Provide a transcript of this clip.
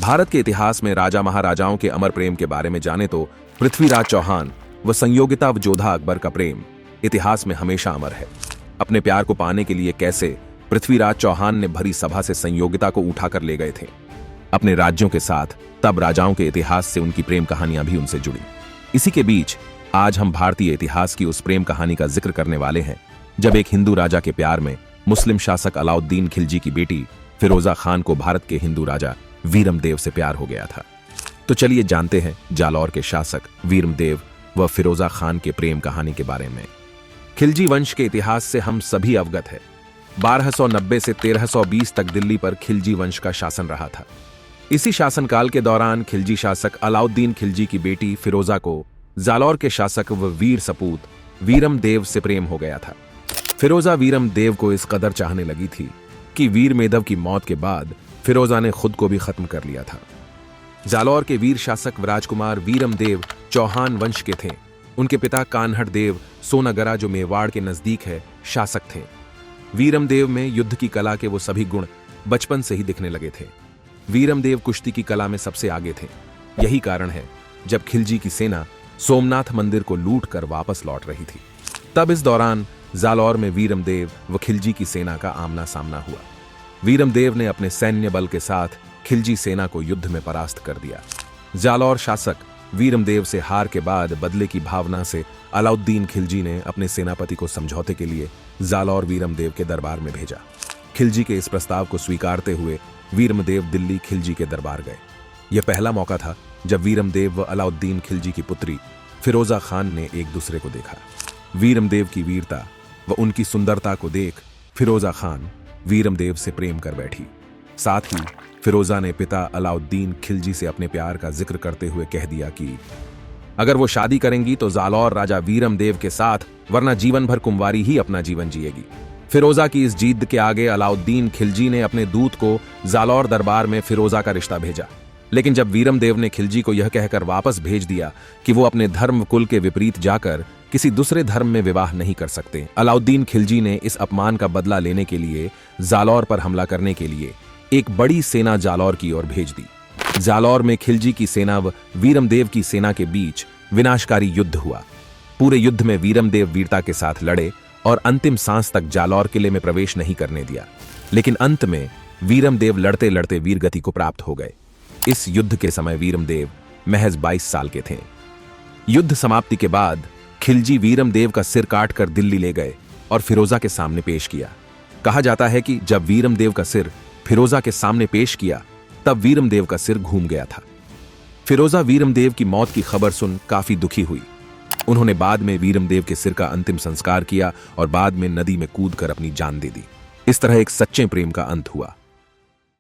भारत के इतिहास में राजा महाराजाओं के अमर प्रेम के बारे में जाने तो पृथ्वीराज चौहान व संयोगिता जोधा अकबर का प्रेम इतिहास में हमेशा अमर है। अपने प्यार को पाने के लिए कैसे पृथ्वीराज चौहान ने भरी सभा से संयोगिता को उठाकर ले गए थे अपने राज्यों के साथ, तब राजाओं के इतिहास से उनकी प्रेम कहानियां भी उनसे जुड़ी। इसी के बीच आज हम भारतीय इतिहास की उस प्रेम कहानी का जिक्र करने वाले हैं जब एक हिंदू राजा के प्यार में मुस्लिम शासक अलाउद्दीन खिलजी की बेटी फिरोजा खान को भारत के हिंदू राजा वीरमदेव से प्यार हो गया था। तो चलिए जानते हैं जालौर के शासक वीरमदेव व फिरोजा खान के प्रेम कहानी के बारे में। खिलजी वंश के इतिहास से हम सभी अवगत है। 1290 से 1320 तक दिल्ली पर खिलजी वंश का शासन रहा था। इसी शासनकाल के दौरान खिलजी शासक अलाउद्दीन खिलजी की बेटी फिरोजा को जालौर के शासक व वीर सपूत वीरमदेव से प्रेम हो गया था। फिरोजा वीरमदेव को इस कदर चाहने लगी थी कि वीरमेदव की मौत के बाद फिरोजा ने खुद को भी खत्म कर लिया था। जालौर के वीर शासक राजकुमार वीरमदेव चौहान वंश के थे। उनके पिता कान्हड़ देव सोनागरा, जो मेवाड़ के नजदीक है, शासक थे। वीरमदेव में युद्ध की कला के वो सभी गुण बचपन से ही दिखने लगे थे। वीरमदेव कुश्ती की कला में सबसे आगे थे। यही कारण है जब खिलजी की सेना सोमनाथ मंदिर को लूट कर वापस लौट रही थी, तब इस दौरान जालौर में वीरमदेव व खिलजी की सेना का आमना सामना हुआ। वीरमदेव ने अपने सैन्य बल के साथ खिलजी सेना को युद्ध में परास्त कर दिया। जालौर शासक वीरमदेव से हार के बाद बदले की भावना से अलाउद्दीन खिलजी ने अपने सेनापति को समझौते के लिए जालौर वीरमदेव के दरबार में भेजा। खिलजी के इस प्रस्ताव को स्वीकारते हुए वीरमदेव दिल्ली खिलजी के दरबार गए। यह पहला मौका था जब वीरमदेव व अलाउद्दीन खिलजी की पुत्री फिरोजा खान ने एक दूसरे को देखा। वीरमदेव की वीरता व उनकी सुंदरता को देख फिरोजा खान वीरमदेव से प्रेम कर बैठी। साथ ही फिरोजा ने पिता अलाउद्दीन खिलजी से अपने प्यार का जिक्र करते हुए कह दिया कि अगर वो शादी करेंगी तो जालौर राजा वीरमदेव के साथ, वरना जीवन भर कुंवारी ही अपना जीवन जिएगी। फिरोजा की इस जिद के आगे अलाउद्दीन खिलजी ने अपने दूत को जालौर दरबार में फिरोजा का रिश्ता भेजा। लेकिन जब वीरमदेव ने खिलजी को यह कहकर वापस भेज दिया कि वो अपने धर्म कुल के विपरीत जाकर किसी दूसरे धर्म में विवाह नहीं कर सकते, अलाउद्दीन खिलजी ने इस अपमान का बदला लेने के लिए जालौर पर हमला करने के लिए एक बड़ी सेना जालौर की ओर भेज दी। जालौर में खिलजी की सेना व वीरमदेव की सेना के बीच विनाशकारी युद्ध हुआ। पूरे युद्ध में वीरमदेव वीरता के साथ लड़े और अंतिम सांस तक जालौर किले में प्रवेश नहीं करने दिया। लेकिन अंत में वीरमदेव लड़ते लड़ते वीरगति को प्राप्त हो गए। इस युद्ध के समय वीरमदेव महज 22 साल के थे। युद्ध समाप्ति के बाद खिलजी वीरमदेव का सिर काटकर दिल्ली ले गए और फिरोजा के सामने पेश किया। कहा जाता है कि जब वीरमदेव का सिर फिरोजा के सामने पेश किया तब वीरमदेव का सिर घूम गया था। फिरोजा वीरमदेव की मौत की खबर सुन काफी दुखी हुई। उन्होंने बाद में वीरमदेव के सिर का अंतिम संस्कार किया और बाद में नदी में कूदकर अपनी जान दे दी। इस तरह एक सच्चे प्रेम का अंत हुआ।